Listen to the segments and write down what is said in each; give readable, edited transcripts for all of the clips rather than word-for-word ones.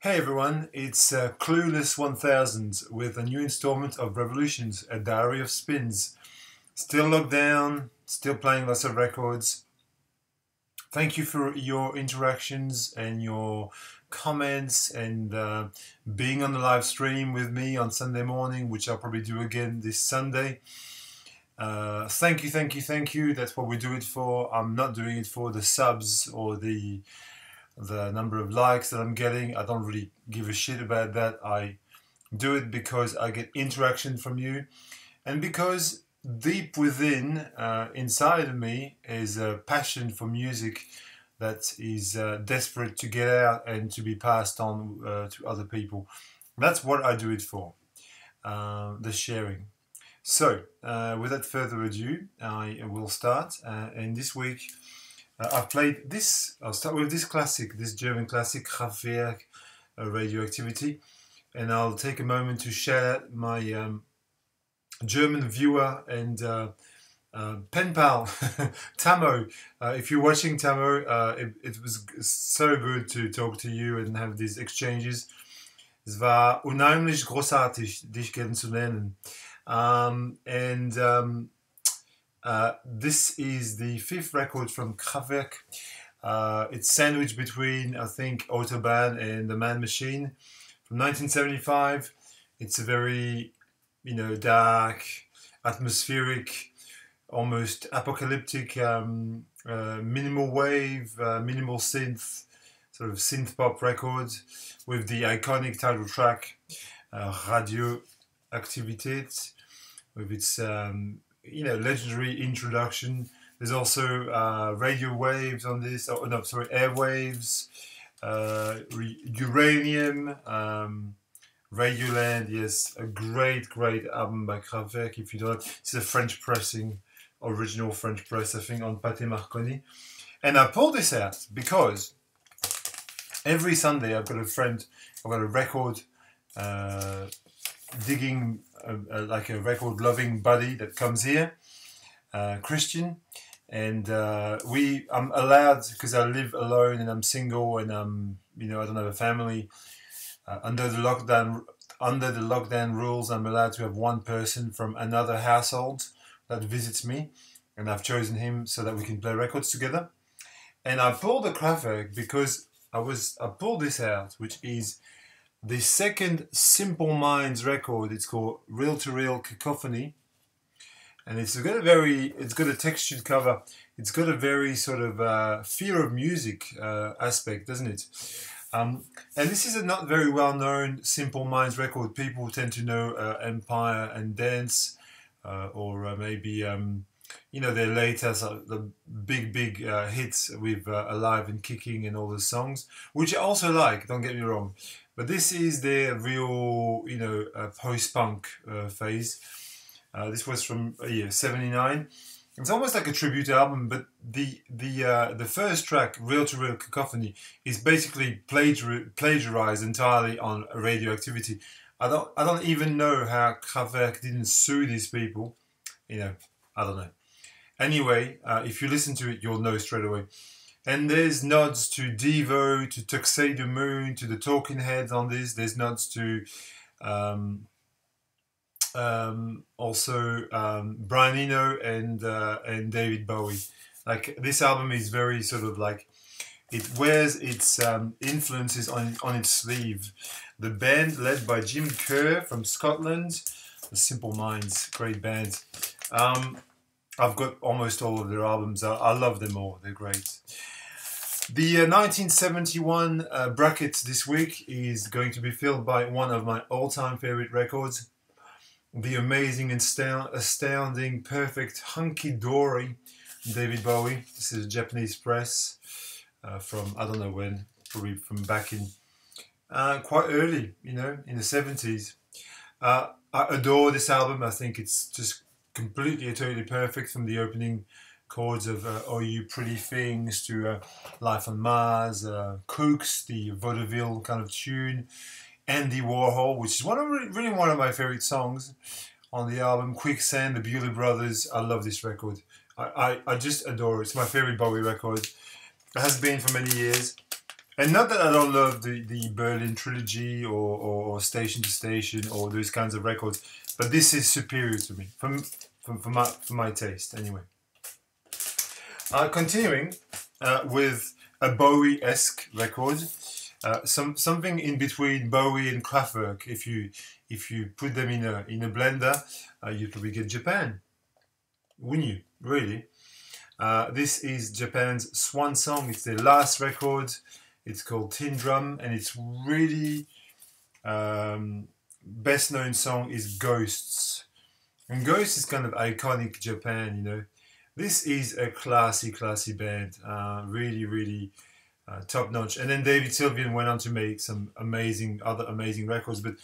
Hey everyone, it's Clueless 1000 with a new installment of Revolutions, a diary of spins. Still locked down, still playing lots of records. Thank you for your interactions and your comments and being on the live stream with me on Sunday morning, which I'll probably do again this Sunday. Thank you, thank you, thank you. That's what we do it for. I'm not doing it for the subs or the number of likes that I'm getting. I don't really give a shit about that. I do it because I get interaction from you, and because deep within, inside of me, is a passion for music that is desperate to get out and to be passed on to other people. That's what I do it for, the sharing. So, without further ado, I will start. And this week, I've played this. I'll start with this classic, this German classic, Kraftwerk, Radioactivity, and I'll take a moment to share my German viewer and pen pal, Tamo. If you're watching, Tamo, it was so good to talk to you and have these exchanges. Es war unheimlich großartig, dich kennenzulernen. This is the fifth record from Kraftwerk. It's sandwiched between, I think, Autobahn and The Man Machine from 1975. It's a very, dark, atmospheric, almost apocalyptic, minimal wave, minimal synth, sort of synth pop record with the iconic title track, Radioaktivität, with its legendary introduction. There's also radio waves on this. Oh no, sorry, airwaves, uranium, Radioland. Yes, a great album by Kraftwerk. If you don't, it's a French pressing, original French press, I think, on Pâté Marconi. And I pulled this out because every Sunday I've got a record digging, like a record loving buddy that comes here, Christian, and I'm allowed, because I live alone and I'm single and I don't have a family. Under the lockdown rules, I'm allowed to have one person from another household that visits me, and I've chosen him so that we can play records together. And I pulled the Kraftwerk because I pulled this out, which is the second Simple Minds record. It's called Reel to Reel Cacophony, and it's got a textured cover. It's got a very sort of fear of music aspect, doesn't it? And this is a not very well known Simple Minds record. People tend to know Empire and Dance, or maybe their latest, the big hits with Alive and Kicking and all the songs, which I also like. Don't get me wrong. But this is their real, post-punk phase. This was from 79. It's almost like a tribute album, but the first track, Reel to Reel Cacophony, is basically plagiarized entirely on Radioactivity. I don't even know how Kraftwerk didn't sue these people. I don't know. Anyway, if you listen to it, you'll know straight away. And there's nods to Devo, to Tuxedo Moon, to the Talking Heads on this. There's nods to also Brian Eno and David Bowie. Like, this album is very sort of like, it wears its influences on its sleeve. The band led by Jim Kerr from Scotland, the Simple Minds, great band. I've got almost all of their albums. I love them all. They're great. The 1971 bracket this week is going to be filled by one of my all-time favorite records, the amazing, astounding, perfect, hunky-dory David Bowie. This is a Japanese press from, I don't know when, probably from back in quite early, in the 70s. I adore this album. I think it's just completely, totally perfect, from the opening chords of Oh You Pretty Things to Life on Mars, Kooks, the vaudeville kind of tune, Andy Warhol, which is really one of my favorite songs on the album, Quicksand, the Bewley Brothers. I love this record. I just adore it. It's my favorite Bowie record. It has been for many years. And not that I don't love the Berlin trilogy or Station to Station or those kinds of records, but this is superior to me, for my taste, anyway. Continuing with a Bowie-esque record, something in between Bowie and Kraftwerk. If you put them in a blender, you probably get Japan. Wouldn't you? Really? This is Japan's swan song. It's their last record. It's called Tin Drum, and it's really best known song is Ghosts. And Ghosts is kind of iconic Japan, you know. This is a classy band, really top notch. And then David Sylvian went on to make some other amazing records. But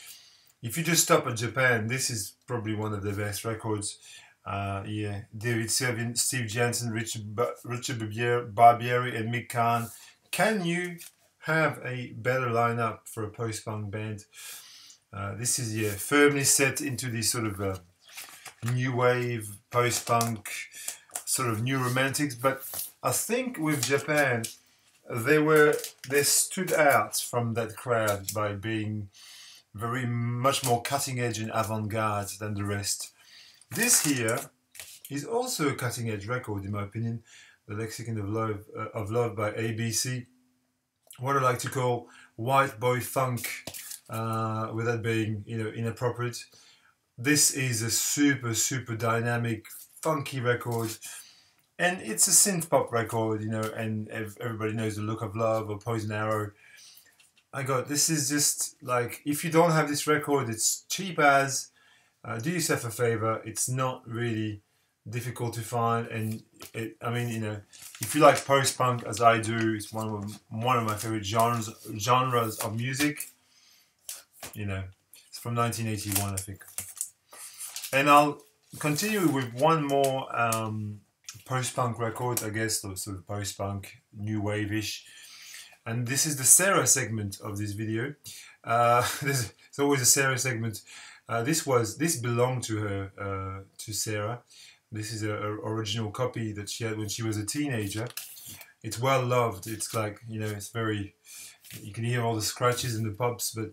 if you just stop at Japan, this is probably one of the best records. Yeah, David Sylvian, Steve Jansen, Richard Barbieri, and Mick Kahn. Can you have a better lineup for a post-punk band? This is firmly set into this sort of new wave post-punk, sort of new romantics. But I think with Japan, they stood out from that crowd by being very much more cutting edge and avant-garde than the rest. This here is also a cutting edge record, in my opinion. The Lexicon of Love by ABC. What I like to call white boy funk, without being, you know, inappropriate. This is a super dynamic, funky record, and it's a synth pop record, you know. And everybody knows The Look of Love or Poison Arrow. This is just like, if you don't have this record, it's cheap as. Do yourself a favor. It's not really difficult to find, and I mean, you know, if you like post-punk as I do, it's one of my favorite genres of music. You know, it's from 1981, I think. And I'll continue with one more post-punk record, I guess, sort of post-punk, new wave-ish. And this is the Sarah segment of this video. There's always a Sarah segment. This belonged to her, to Sarah. This is an original copy that she had when she was a teenager. It's well loved. It's like, you know, it's very, you can hear all the scratches and the pops, but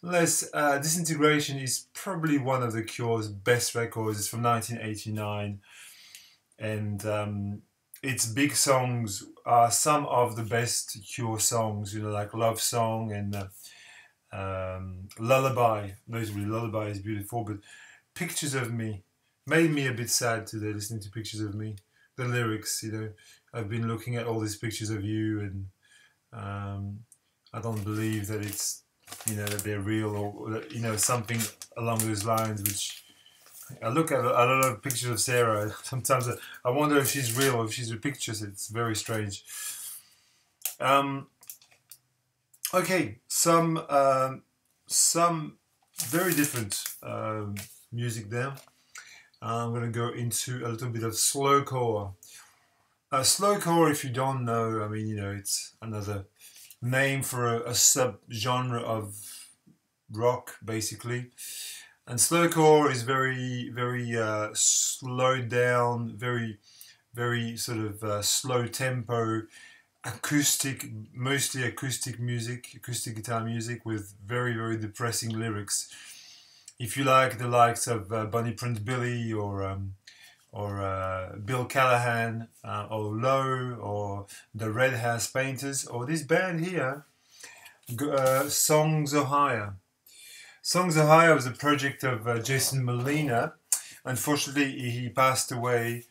Disintegration is probably one of the Cure's best records. It's from 1989, and its big songs are some of the best Cure songs, you know, like Love Song and Lullaby. Notably, Lullaby is beautiful, but Pictures of Me made me a bit sad today, listening to Pictures of Me. The lyrics, you know, I've been looking at all these pictures of you, and I don't believe that it's, you know, that they're real, or, you know, something along those lines. Which I look at a lot of pictures of Sarah. Sometimes I wonder if she's real or if she's a picture. It's very strange. Okay, some very different music there. I'm going to go into a little bit of slowcore. Slowcore, if you don't know, I mean, you know, it's another name for a sub-genre of rock, basically. And slowcore is very slowed down, very sort of slow tempo, acoustic, mostly acoustic music, acoustic guitar music with very depressing lyrics. If you like the likes of Bonnie Prince Billy or Bill Callahan or Low or the Red House Painters or this band here, Songs of Hire. Songs of Hire was a project of Jason Molina. Unfortunately, he passed away.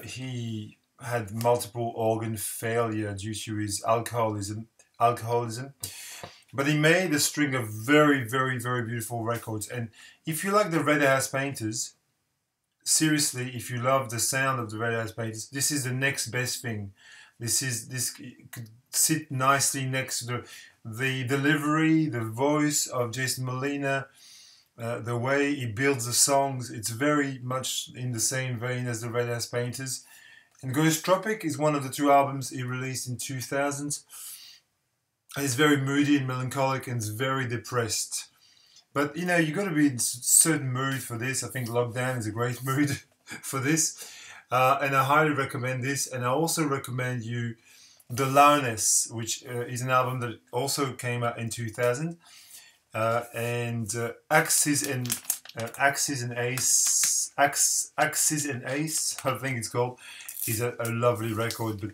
He had multiple organ failure due to his alcoholism. But he made a string of very beautiful records. And if you like the Red House Painters, seriously, if you love the sound of the Red House Painters, this is the next best thing. This could sit nicely next to the delivery, the voice of Jason Molina, the way he builds the songs. It's very much in the same vein as the Red House Painters. And Ghost Tropic is one of the two albums he released in 2000. It's very moody and melancholic, and it's very depressed. But, you know, you've got to be in a certain mood for this. I think Lockdown is a great mood for this. And I highly recommend this. And I also recommend you The Lioness, which is an album that also came out in 2000, and Axis and Ace, Axis and Ace, I think it's called, is a lovely record, but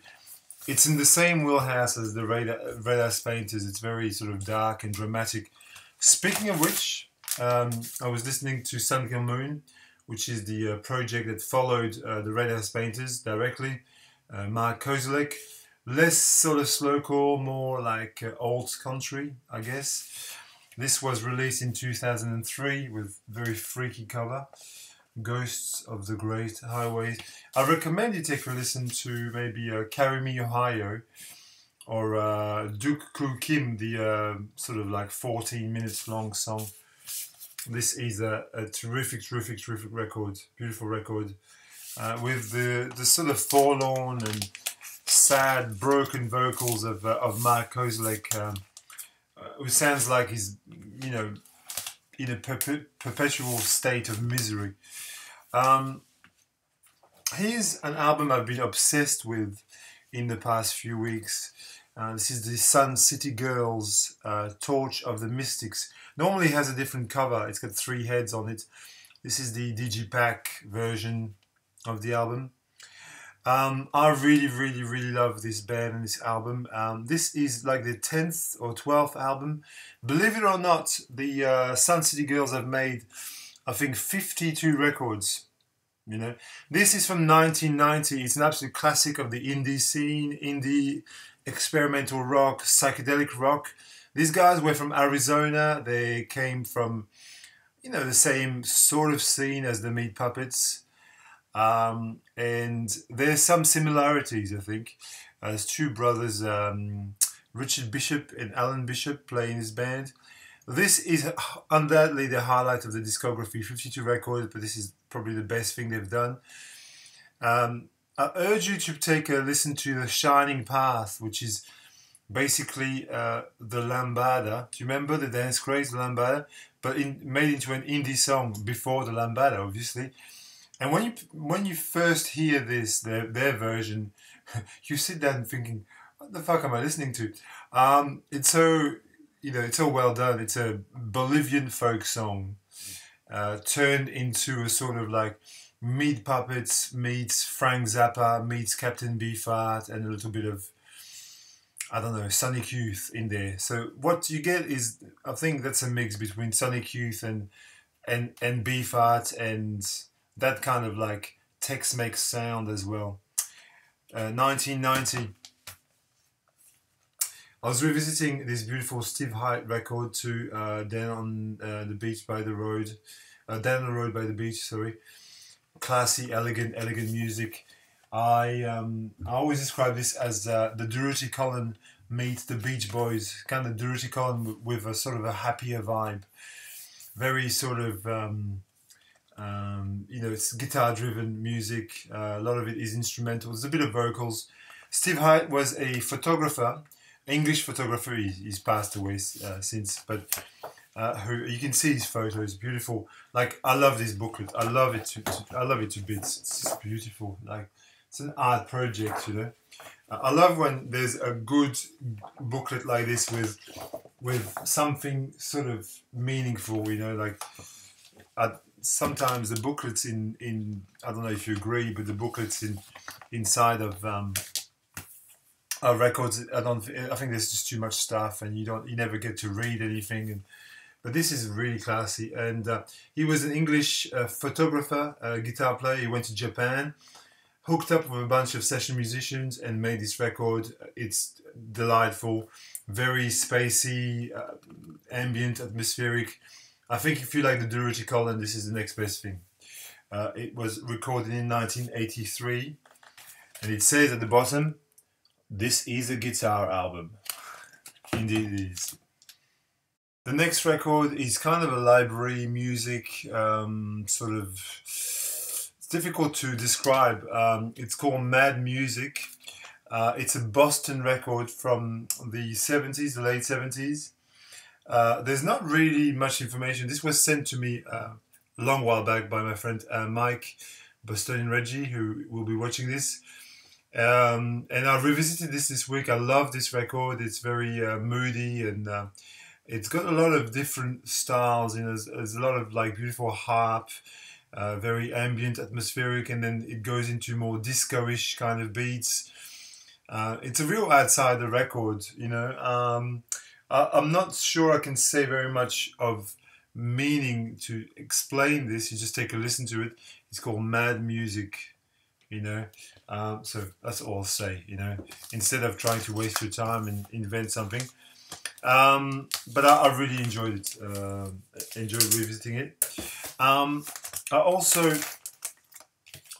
it's in the same wheelhouse as the Red House Painters. It's very sort of dark and dramatic. Speaking of which, I was listening to Sun Kil Moon, which is the project that followed the Red House Painters directly. Mark Kozelek, less sort of slowcore, more like old country, I guess. This was released in 2003 with very freaky cover. Ghosts of the Great Highways. I recommend you take a listen to maybe Carry Me Ohio or Duk Koo Kim, the sort of like 14 minutes long song. This is a terrific record, beautiful record, with the sort of forlorn and sad, broken vocals of Mark Kozelek, who sounds like he's, you know, in a perpetual state of misery. Here's an album I've been obsessed with in the past few weeks. This is the Sun City Girls, Torch of the Mystics. Normally it has a different cover. It's got 3 heads on it. This is the Digipack version of the album. I really love this band and this album. This is like the 10th or 12th album. Believe it or not, the Sun City Girls have made, I think, 52 records. You know, this is from 1990. It's an absolute classic of the indie scene, indie experimental rock, psychedelic rock. These guys were from Arizona. They came from, you know, the same sort of scene as the Meat Puppets. And there's some similarities, I think. There's 2 brothers, Richard Bishop and Alan Bishop, playing this band. This is undoubtedly the highlight of the discography, 52 records, but this is probably the best thing they've done. I urge you to take a listen to The Shining Path, which is basically the Lambada. Do you remember the dance craze, the Lambada? But made into an indie song before the Lambada, obviously. And when you first hear this, their version, you sit down thinking, what the fuck am I listening to? It's so, you know, it's so well done. It's a Bolivian folk song turned into a sort of like Meat Puppets meets Frank Zappa meets Captain Beefheart and a little bit of, I don't know, Sonic Youth in there. So what you get is, I think that's a mix between Sonic Youth and Beefheart and that kind of like Tex-Mex sound as well. 1990. I was revisiting this beautiful Steve Hite record to Down on the Beach by the Road. Down the Road by the Beach, sorry. Classy, elegant music. I always describe this as the Durutti Colin meets the Beach Boys. Kind of Durutti Colin with a sort of a happier vibe. Very sort of, you know, it's guitar-driven music. A lot of it is instrumental. There's a bit of vocals. Steve Hite was a photographer, English photographer. He's passed away since, but who you can see his photos, beautiful. Like, I love this booklet. I love it to bits. It's just beautiful. Like, it's an art project, you know. I love when there's a good booklet like this with something sort of meaningful, you know. Like, sometimes the booklets in I don't know if you agree, but the booklets inside of records, I think there's just too much stuff, and you never get to read anything. But this is really classy. And he was an English photographer, guitar player. He went to Japan, hooked up with a bunch of session musicians, and made this record. It's delightful, very spacey, ambient, atmospheric. I think if you like the Durutti Colin, this is the next best thing. It was recorded in 1983, and it says at the bottom, "This is a guitar album." Indeed it is. The next record is kind of a library music, sort of, it's difficult to describe. It's called Mad Music. It's a Boston record from the 70s, the late 70s. There's not really much information. This was sent to me a long while back by my friend Mike, Bostonian Reggie, who will be watching this. And I revisited this week. I love this record. It's very moody, and it's got a lot of different styles. You know, there's a lot of like beautiful harp, very ambient, atmospheric, and then it goes into more disco-ish kind of beats. It's a real outsider record, you know. I'm not sure I can say very much of meaning to explain this. You just take a listen to it. It's called Mad Music, you know. So that's all I'll say, you know. Instead of trying to waste your time and invent something. But I really enjoyed it. Enjoyed revisiting it. I also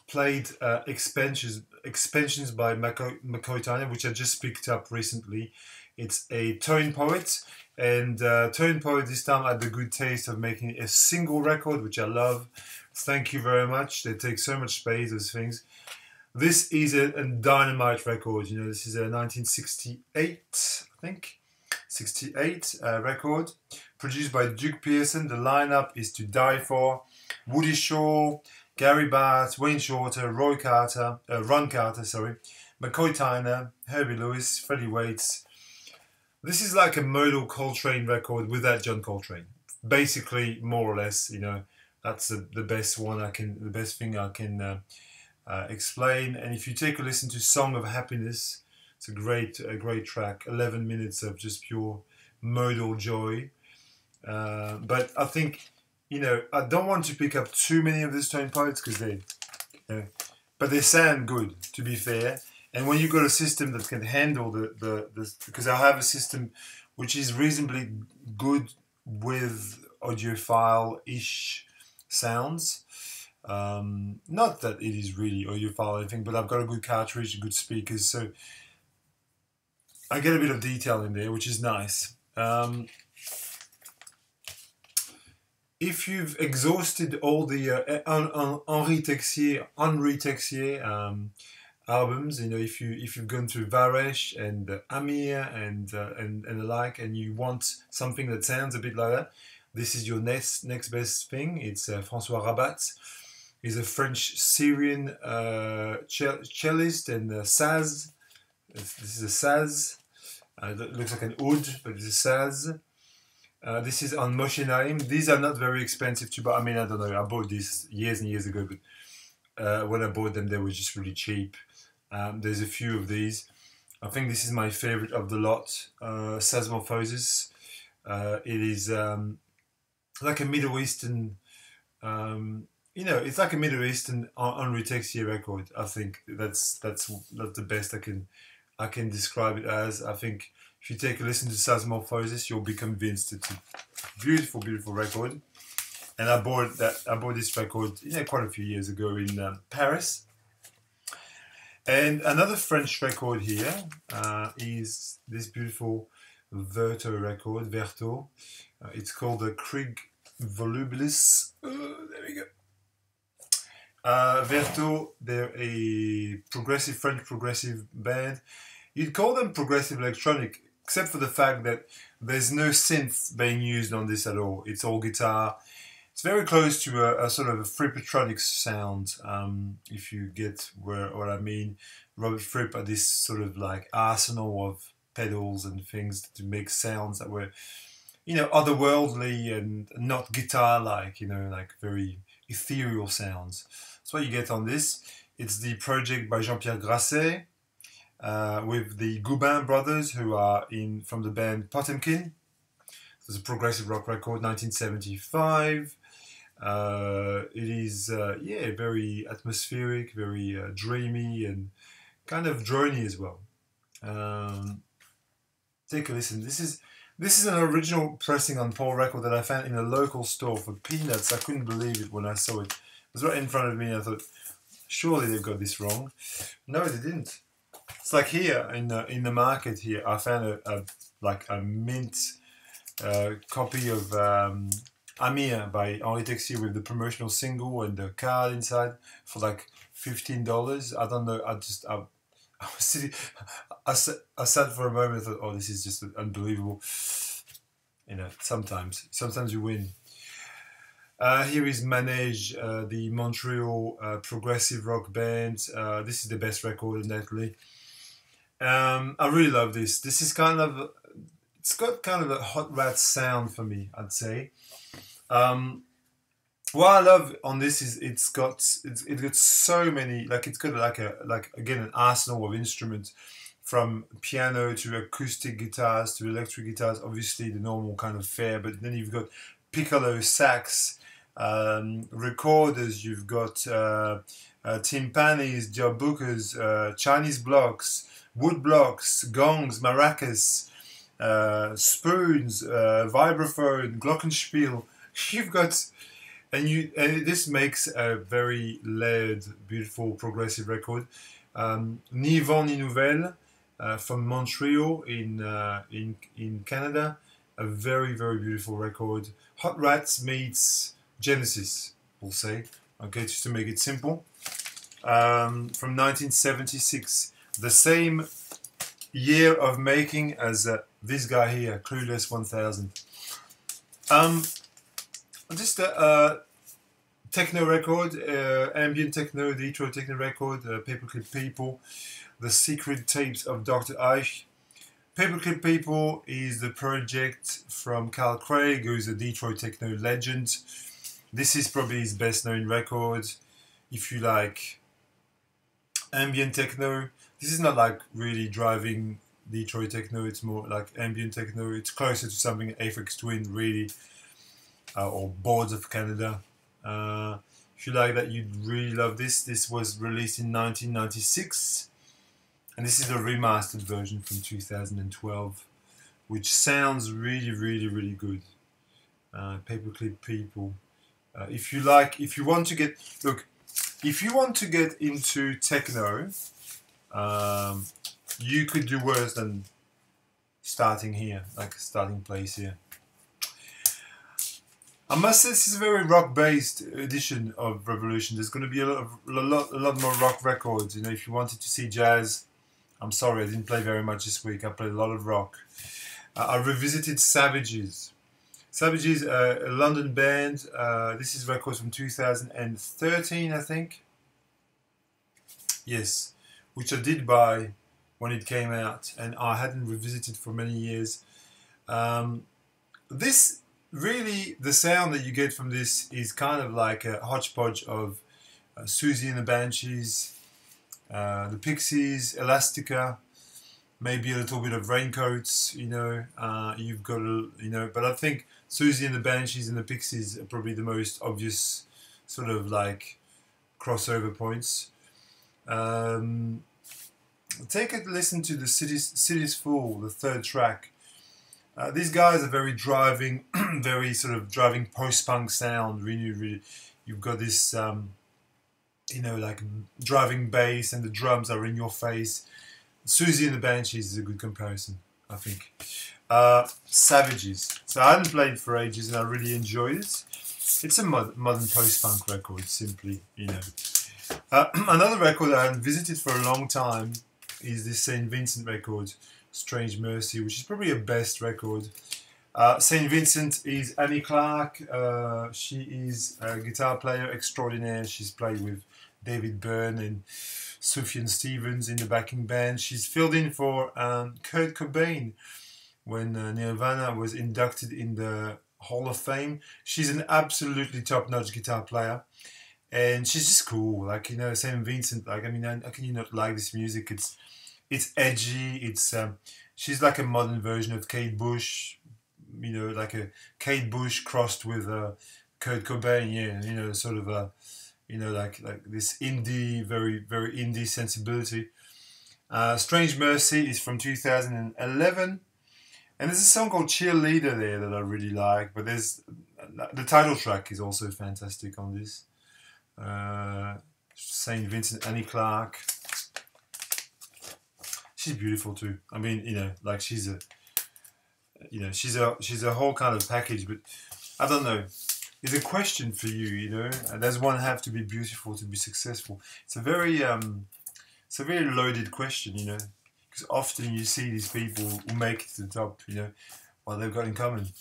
played expansions by McCoy Tyner, which I just picked up recently. It's a Tone Poet, and Tone Poet this time had the good taste of making a single record, which I love. Thank you very much. They take so much space, those things. This is a dynamite record. You know, this is a 1968, I think, 68 record, produced by Duke Pearson. The lineup is To Die For, Woody Shaw, Gary Bartz, Wayne Shorter, Ron Carter, McCoy Tyner, Herbie Lewis, Freddie Waits. This is like a Modal Coltrane record without John Coltrane. Basically, more or less, you know, that's the best thing I can explain. And if you take a listen to Song of Happiness, it's a great track. 11 minutes of just pure modal joy. But I think, you know, I don't want to pick up too many of these Tone Poets because but they sound good, to be fair. And when you've got a system that can handle the because I have a system which is reasonably good with audiophile-ish sounds. Not that it is really audiophile or anything, but I've got a good cartridge, good speakers, so I get a bit of detail in there, which is nice. If you've exhausted all the Henri Texier albums, you know, if you've gone through Varesh and Amir and the like, and you want something that sounds a bit like that, this is your next best thing. It's François Rabat. He's a French Syrian cellist and saz. This is a saz. It looks like an oud, but it's a saz. This is on Moshe Naim. These are not very expensive to buy. I mean, I don't know. I bought these years and years ago, but when I bought them, they were just really cheap. There's a few of these. I think this is my favorite of the lot. Sazmorphosis. It is like a Middle Eastern. You know, it's like a Middle Eastern Henri Texier record. I think that's the best I can describe it as. I think if you take a listen to Sazmorphosis, you'll be convinced it's a beautiful, beautiful record. And I bought this record, you know, quite a few years ago in Paris. And another French record here is this beautiful Verto record, Verto. It's called the Krieg Volubilis. There we go. Verto, they're a French progressive band. You'd call them progressive electronic, except for the fact that there's no synth being used on this at all. It's all guitar. It's very close to a sort of a Frippetronic sound, if you get what I mean. Robert Fripp had this sort of like arsenal of pedals and things to make sounds that were, you know, otherworldly and not guitar-like, you know, like very ethereal sounds. That's what you get on this. It's the project by Jean-Pierre Grasset with the Goubin brothers, who are from the band Potemkin. It's a progressive rock record, 1975. It is, very atmospheric, very dreamy, and kind of drony as well. Take a listen. This is an original pressing on Paul record that I found in a local store for peanuts. I couldn't believe it when I saw it. It was right in front of me, and I thought, surely they've got this wrong. No, they didn't. It's like here in the market here, I found a mint copy of Amir by Henri Texier with the promotional single and the card inside for like $15. I don't know. I was sitting. I sat for a moment and thought, oh, this is just unbelievable. You know, sometimes you win. Here is Manège, the Montreal progressive rock band. This is the best record, undoubtedly. I really love this. This is kind of, it's got kind of a Hot Rat sound for me, I'd say. Um, what I love on this is it's got so many, like it's got like again an arsenal of instruments, from piano to acoustic guitars to electric guitars. Obviously the normal kind of fare, but then you've got piccolo sax, recorders. You've got timpanis, darbukas, Chinese blocks, wood blocks, gongs, maracas, spoons, vibraphone, glockenspiel. You've got and this makes a very layered, beautiful, progressive record. Ni Vent ni Nouvelle, from Montreal in Canada, a very very beautiful record. Hot Rats meets Genesis, we'll say. Okay, just to make it simple. From 1976, the same year of making as this guy here, Clueless 1000. Just a techno record, ambient techno, Detroit techno record, Paperclip People, The Secret Tapes of Dr. Eich. Paperclip People is the project from Carl Craig, who is a Detroit techno legend. This is probably his best known record. If you like ambient techno, this is not like really driving Detroit techno, it's more like ambient techno. It's closer to something Aphex Twin, really, or Boards of Canada. If you like that, you'd really love this. This was released in 1996, and this is a remastered version from 2012, which sounds really, really, really good. Paperclip People. If you want to get, look, if you want to get into techno, you could do worse than starting here, like starting place here. I must say this is a very rock-based edition of Revolution. There's going to be a lot more rock records. You know, if you wanted to see jazz, I'm sorry, I didn't play very much this week. I played a lot of rock. I revisited Savages. Savages, a London band. This is records from 2013, I think. Yes, which I did buy when it came out, and I hadn't revisited for many years. This really, the sound that you get from this is kind of like a hodgepodge of Susie and the Banshees, the Pixies, Elastica, maybe a little bit of Raincoats. You know, you've got a, you know, but I think Susie and the Banshees and the Pixies are probably the most obvious sort of like crossover points. Take a listen to the City's Full, the third track. These guys are very driving, very sort of driving post-punk sound. Really, really, you've got this, you know, like driving bass, and the drums are in your face. Susie and the Banshees is a good comparison, I think. Savages. So I hadn't played for ages, and I really enjoyed it. It's a modern post-punk record, simply, you know. Another record that I hadn't visited for a long time is this St. Vincent record, Strange Mercy, which is probably a best record. St. Vincent is Annie Clark. She is a guitar player extraordinaire. She's played with David Byrne and Sufjan Stevens in the backing band. She's filled in for Kurt Cobain when Nirvana was inducted in the Hall of Fame. She's an absolutely top-notch guitar player. And she's just cool, like, you know, St. Vincent. Like, I mean, how can you not like this music? It's edgy. It's she's like a modern version of Kate Bush, you know, like a Kate Bush crossed with Kurt Cobain. Yeah, you know, sort of a, you know, like this indie, very very indie sensibility. Strange Mercy is from 2011, and there's a song called Cheerleader there that I really like. But there's the title track is also fantastic on this. St. Vincent, Annie Clark. She's beautiful too. I mean, you know, like she's a whole kind of package. But I don't know. It's a question for you, you know. Does one have to be beautiful to be successful? It's a very loaded question, you know, because often you see these people who make it to the top, you know, what they've got in common.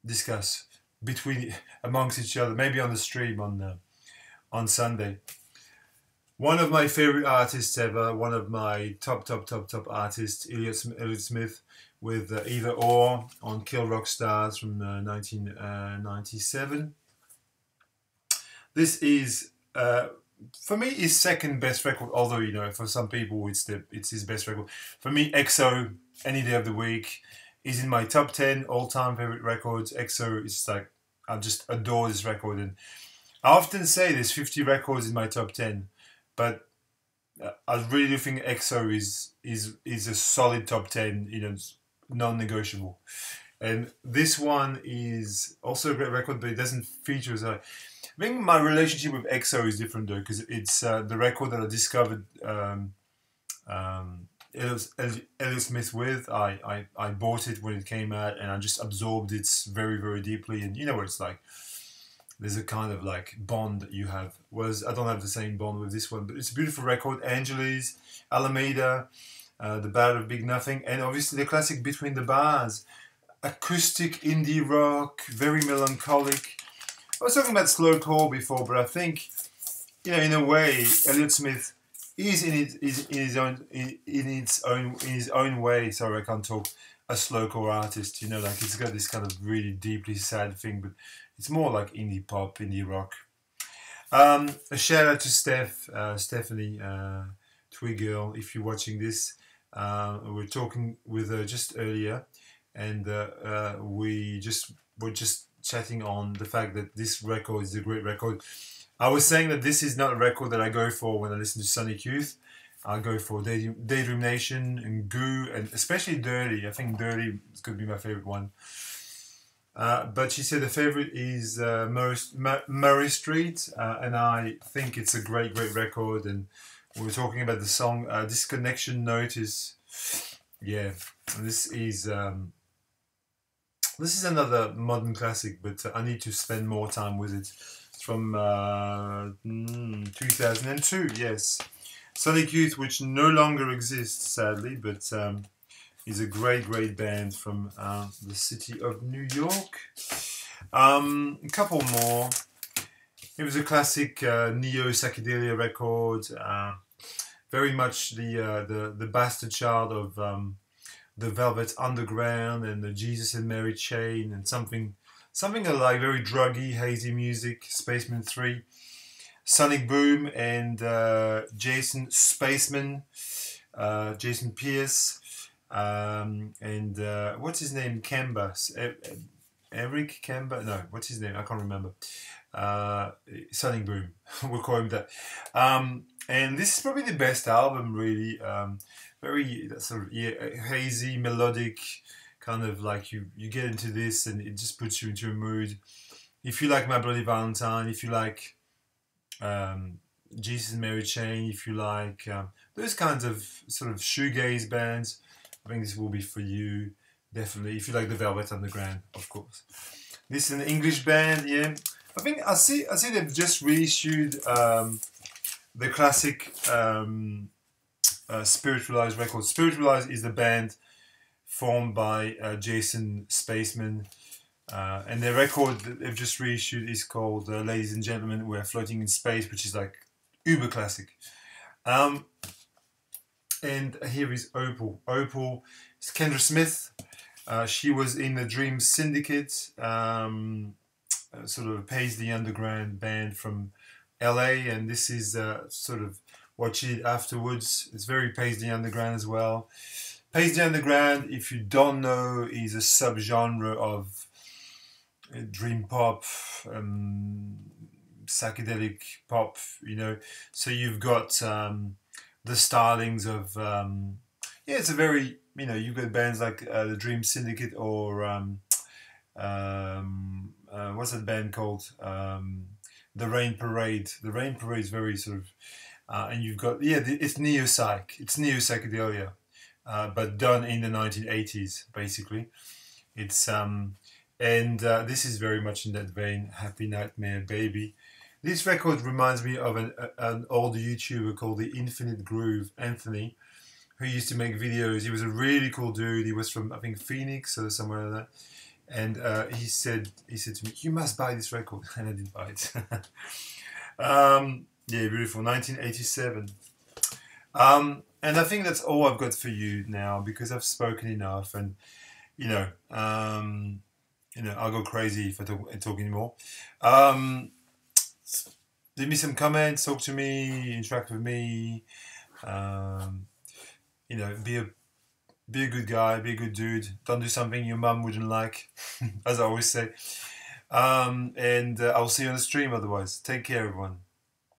Discuss. between amongst each other, maybe on the stream on Sunday. One of my favorite artists ever, one of my top artists, Elliott Smith, with Either Or on Kill Rock Stars from 1997. This is, for me, his second best record. Although for some people it's his best record. For me, EXO, Any Day of the Week, is in my top 10 all-time favorite records. EXO is like, I just adore this record, and I often say there's 50 records in my top 10, but I really do think EXO is a solid top 10, non-negotiable. And this one is also a great record, but it doesn't feature as I think my relationship with EXO is different though, because it's the record that I discovered Elliott Smith with. I bought it when it came out, and I just absorbed it very deeply. And you know what it's like. There's a kind of like bond that you have. Whereas I don't have the same bond with this one, but it's a beautiful record. Angeles, Alameda, The Ballad of Big Nothing, and obviously the classic Between the Bars. Acoustic indie rock, very melancholic. I was talking about slowcore before, but I think, in a way, Elliott Smith is in his own way. Sorry, I can't talk. A slowcore artist, like it's got this kind of really deeply sad thing, but it's more like indie pop, indie rock. A shout out to Stephanie Twigirl, if you're watching this. We're talking with her just earlier, and we're just chatting on the fact that this record is a great record. I was saying that this is not a record that I go for when I listen to Sonic Youth. I go for Daydream Nation and Goo, and especially Dirty. I think Dirty is going to be my favorite one. But she said the favorite is Murray Street, and I think it's a great record. And we were talking about the song Disconnection Notice. Yeah, this is another modern classic, but I need to spend more time with it. It's from 2002, yes. Sonic Youth, which no longer exists, sadly, but is a great band from the city of New York. A couple more. It was a classic neo-psychedelia record, very much the bastard child of the Velvet Underground and the Jesus and Mary Chain, and something like very druggy, hazy music. Spaceman 3. Sonic Boom and Jason Spaceman, Jason Pierce, and what's his name? Kemba, Eric Kemba? No, what's his name? I can't remember. Sonic Boom, we'll call him that. And this is probably the best album, really. Very sort of hazy, melodic, kind of like you get into this and it just puts you into a mood. If you like My Bloody Valentine, if you like Jesus and Mary Chain, if you like those kinds of sort of shoegaze bands, I think this will be for you, definitely. If you like the Velvet Underground, of course. This is an English band, yeah. I think I see they've just reissued the classic Spiritualized record. Spiritualized is the band formed by Jason Spaceman. And their record that they've just reissued is called Ladies and Gentlemen, We're Floating in Space, which is like uber classic. And here is Opal. Opal is Kendra Smith. She was in the Dream Syndicate, sort of a Paisley Underground band from LA, and this is sort of what she did afterwards. It's very Paisley Underground as well. Paisley Underground, if you don't know, is a subgenre of dream pop, psychedelic pop, So you've got the stylings of, it's a very, you've got bands like the Dream Syndicate or, what's that band called? The Rain Parade. The Rain Parade is very sort of, and you've got, it's neo-psych, it's neo-psychedelia, but done in the 1980s, basically. It's, and this is very much in that vein, Happy Nightmare Baby. This record reminds me of an old YouTuber called The Infinite Groove, Anthony, who used to make videos. He was a really cool dude. He was from, I think, Phoenix or somewhere like that. and he said to me, "You must buy this record," and I did buy it. Yeah, beautiful, 1987. And I think that's all I've got for you now because I've spoken enough, and you know, I'll go crazy if I talk anymore. Leave me some comments, talk to me, interact with me. Um, be a good guy, be a good dude. Don't do something your mum wouldn't like, as I always say. And I'll see you on the stream otherwise. Take care, everyone.